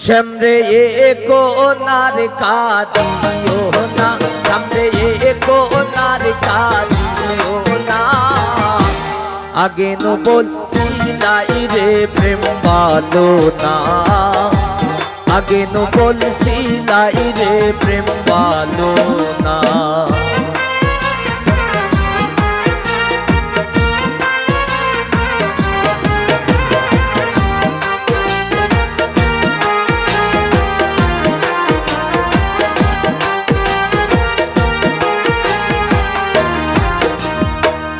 সামনে কোনার কাঁদিও না, সামনে কোনার কাঁদিও না। আগে নো বলছিলাই রে প্রেম ভালো না, আগে নো বলছিলাই রে প্রেম ভালো না।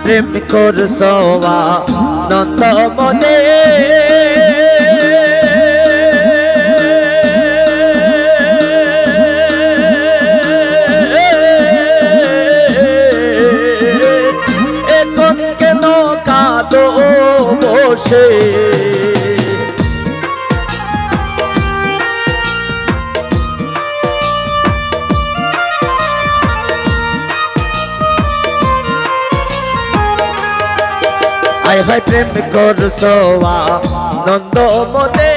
প্রেম করছো নন্দ মনে, এখন কেন কাঁদো বসে। আয় হায় প্রেম করছো নন্দ মনে,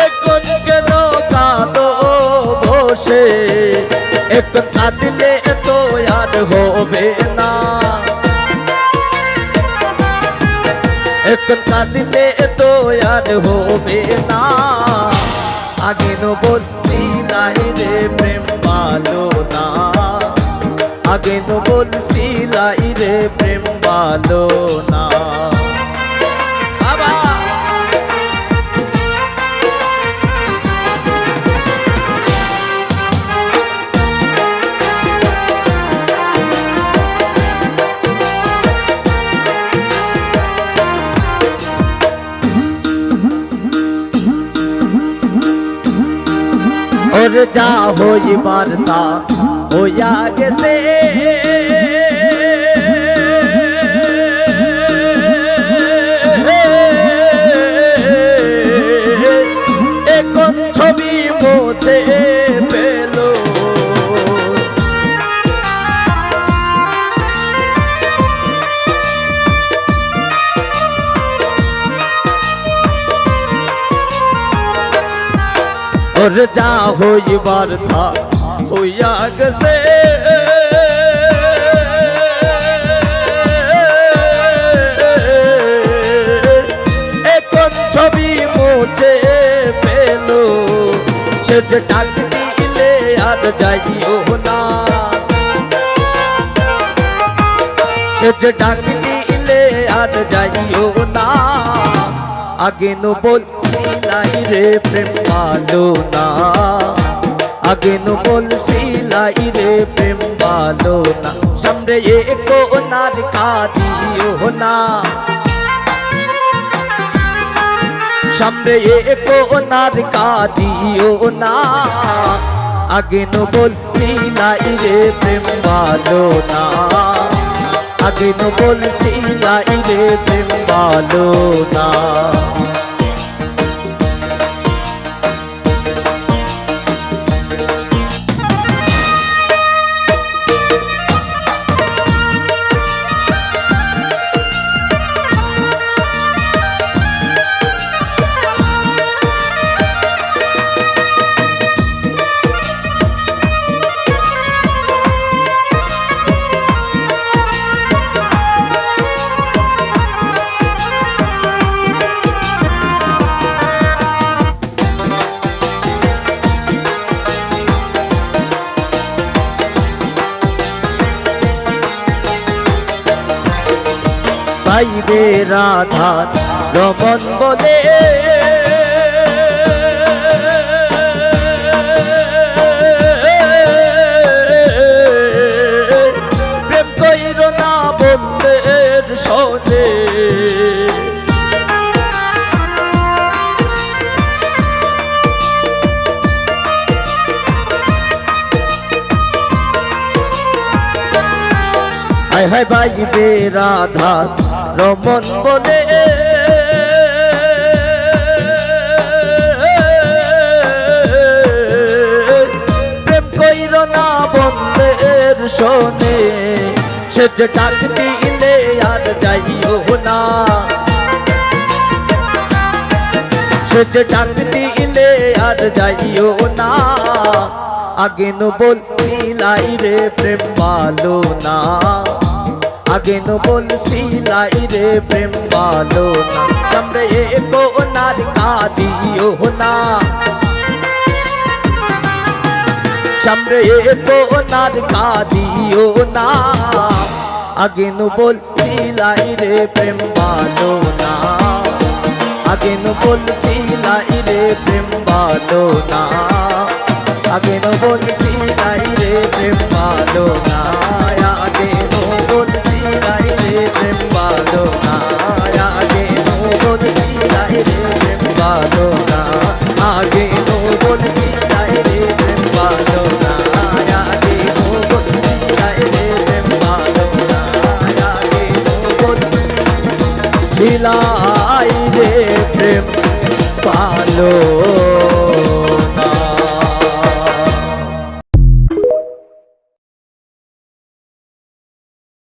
এখন কেন কাঁদো বসে। এখন কাঁদিলে তো আর হবে না, এখন কাঁদিলে তো আর হবে না। আগে নো বলছিলাই রে প্রেম ভালো না, আগে নো বলছিলাই রে প্রেম ভালো না। বাবা ওর যা হইবার তা হইয়া গেছে, এখন ছবি মুছে পেল। ওর যা হইবার থা হইয়া গেছে, এখন ছবি মুছে পেল। সে যে ডাক দিলে আর যাইও না, সে যে ডাক দিলে আর যাইও না। আগে নো বলছিলাই রে প্রেম ভালো না, আগে নো বলছিলাই রে প্রেম ভালো না। সামনে কোনার কাঁদিও না, সামনে কোনার কাঁদিও না। আগে নো বলছিলাই রে প্রেম ভালো না, আগে নো বলছিলাই রে প্রেম ভালো না। পাইবে রাধা রমন বলে, প্রেম কইর না বন্ধের সনে। হায় হায় পাইবে রাধা রমন বলে, প্রেম কইর না বন্ধের শোনে। সেজ ডাক দিলে আর যাইও না, সেজ ডাক দিলে আর যাইও না, আগে নো বলছিলাই রে প্রেম ভালো না, আগে নো বলছিলাই রে প্রেম ভালো না, সামনে কোনার কাঁদিও না, সামনে কোনার কাঁদিও না, আগে নো বলছিলাই রে প্রেম ভালো না, আগে নো বলছিলাই রে প্রেম ভালো না, আগে নো বলছিলাই রে প্রেম ভালো না, আগে নো বলছিলাই রে প্রেম ভালো না, আগে নো বলছিলাই রে প্রেম ভালো না, আগে নো বলছিলাই রে প্রেম ভালো না, আগে নো বলছিলাই রে প্রেম ভালো না, আগে নো বলছিলাই রে প্রেম ভালো